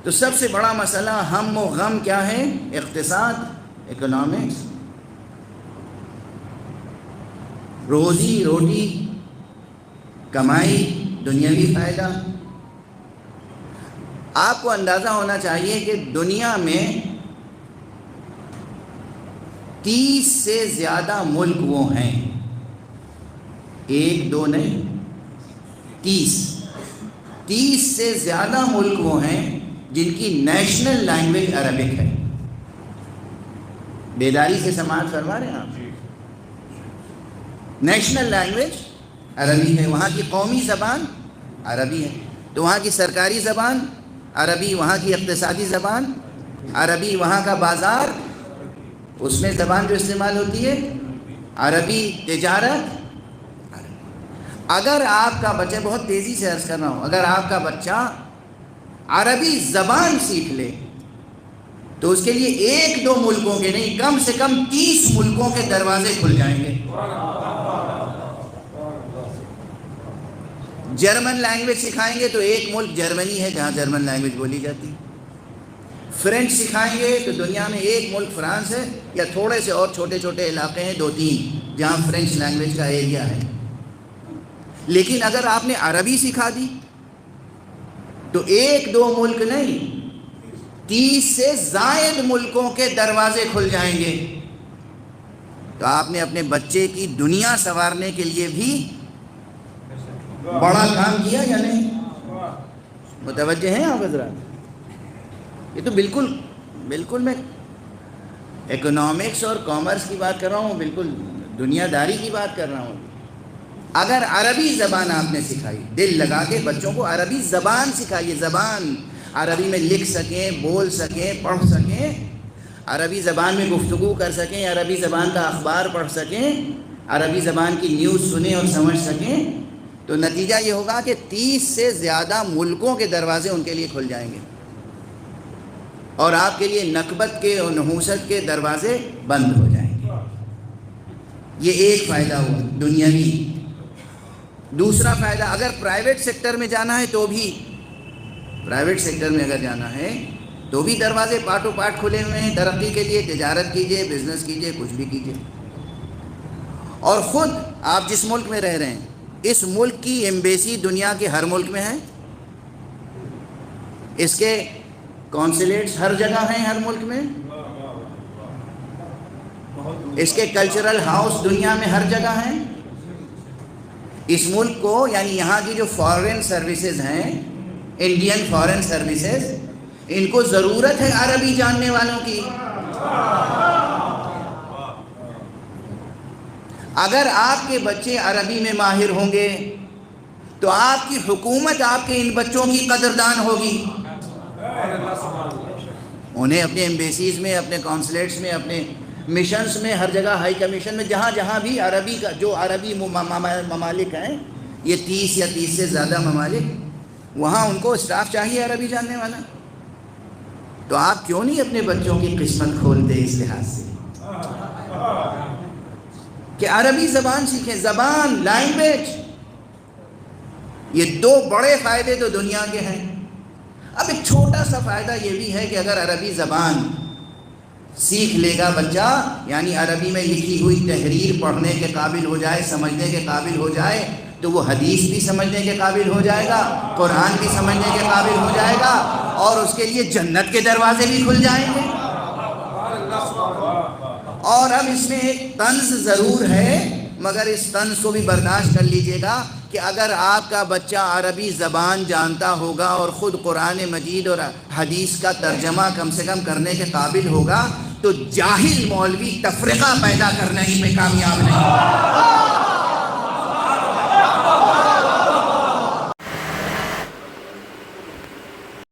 تو سب سے بڑا مسئلہ ہم و غم کیا ہے؟ اقتصاد، اکنامکس، روزی روٹی، کمائی، دنیاوی فائدہ۔ آپ کو اندازہ ہونا چاہیے کہ دنیا میں 30 سے زیادہ ملک وہ ہیں، ایک دو نہیں، 30 سے زیادہ ملک وہ ہیں جن کی نیشنل لینگویج عربک ہے۔ بیداری سے سماعت فرما رہے ہیں آپ؟ نیشنل لینگویج عربی ہے، وہاں کی قومی زبان عربی ہے، تو وہاں کی سرکاری زبان عربی، وہاں کی اقتصادی زبان عربی، وہاں کا بازار، اس میں زبان جو استعمال ہوتی ہے عربی، تجارت۔ اگر آپ کا بچہ، بہت تیزی سے عرض کر رہا ہوں، اگر آپ کا بچہ عربی زبان سیکھ لے تو اس کے لیے ایک دو ملکوں کے نہیں، کم سے کم 30 ملکوں کے دروازے کھل جائیں گے۔ جرمن لینگویج سکھائیں گے تو ایک ملک جرمنی ہے جہاں جرمن لینگویج بولی جاتی ہے۔ فرینچ سکھائیں گے تو دنیا میں ایک ملک فرانس ہے، یا تھوڑے سے اور چھوٹے چھوٹے علاقے ہیں، 2-3 جہاں فرینچ لینگویج کا ایریا ہے۔ لیکن اگر آپ نے عربی سکھا دی تو ایک دو ملک نہیں، 30 سے زائد ملکوں کے دروازے کھل جائیں گے۔ تو آپ نے اپنے بچے کی دنیا سنوارنے کے لیے بھی بڑا کام کیا یا نہیں؟ متوجہ ہیں آپ حضرات؟ یہ تو بالکل میں اکنامکس اور کامرس کی بات کر رہا ہوں، بالکل دنیا داری کی بات کر رہا ہوں۔ اگر عربی زبان آپ نے سکھائی، دل لگا کے بچوں کو عربی زبان سکھائیے، زبان عربی میں لکھ سکیں، بول سکیں، پڑھ سکیں، عربی زبان میں گفتگو کر سکیں، عربی زبان کا اخبار پڑھ سکیں، عربی زبان کی نیوز سنیں اور سمجھ سکیں، تو نتیجہ یہ ہوگا کہ 30 سے زیادہ ملکوں کے دروازے ان کے لیے کھل جائیں گے، اور آپ کے لیے نکبت کے اور نحوست کے دروازے بند ہو جائیں گے۔ یہ ایک فائدہ ہوا دنیاوی۔ دوسرا فائدہ، اگر پرائیویٹ سیکٹر میں جانا ہے تو بھی، پرائیویٹ سیکٹر میں اگر جانا ہے تو بھی دروازے پاٹو پاٹ کھلے ہوئے ہیں ترقی کے لیے، تجارت کیجئے، بزنس کیجئے، کچھ بھی کیجئے۔ اور خود آپ جس ملک میں رہ رہے ہیں، اس ملک کی ایمبیسی دنیا کے ہر ملک میں ہے، اس کے کونسلیٹس ہر جگہ ہیں ہر ملک میں، اس کے کلچرل ہاؤس دنیا میں ہر جگہ ہیں۔ اس ملک کو، یعنی یہاں کی جو فارن سروسز ہیں، انڈین فارن سروسز، ان کو ضرورت ہے عربی جاننے والوں کی۔ اگر آپ کے بچے عربی میں ماہر ہوں گے تو آپ کی حکومت آپ کے ان بچوں کی قدردان ہوگی، انہیں اپنے ایمبیسیز میں، اپنے کونسلیٹس میں، اپنے مشنز میں، ہر جگہ ہائی کمیشن میں، جہاں جہاں بھی عربی کا، جو عربی ممالک ہیں، یہ 30 یا 30 سے زیادہ ممالک، وہاں ان کو اسٹاف چاہیے عربی جاننے والا۔ تو آپ کیوں نہیں اپنے بچوں کی قسمت کھولتے اس لحاظ سے کہ عربی زبان سیکھیں، زبان، لینگویج۔ یہ دو بڑے فائدے تو دنیا کے ہیں۔ اب ایک چھوٹا سا فائدہ یہ بھی ہے کہ اگر عربی زبان سیکھ لے گا بچہ، یعنی عربی میں لکھی ہوئی تحریر پڑھنے کے قابل ہو جائے، سمجھنے کے قابل ہو جائے، تو وہ حدیث بھی سمجھنے کے قابل ہو جائے گا، قرآن بھی سمجھنے کے قابل ہو جائے گا، اور اس کے لیے جنت کے دروازے بھی کھل جائیں گے۔ اور اب اس میں ایک طنز ضرور ہے، مگر اس طنز کو بھی برداشت کر لیجئے گا کہ اگر آپ کا بچہ عربی زبان جانتا ہوگا اور خود قرآن مجید اور حدیث کا ترجمہ کم سے کم کرنے کے قابل ہوگا، تو جاہل مولوی تفرقہ پیدا کرنے ہی میں کامیاب نہیں ہوگا۔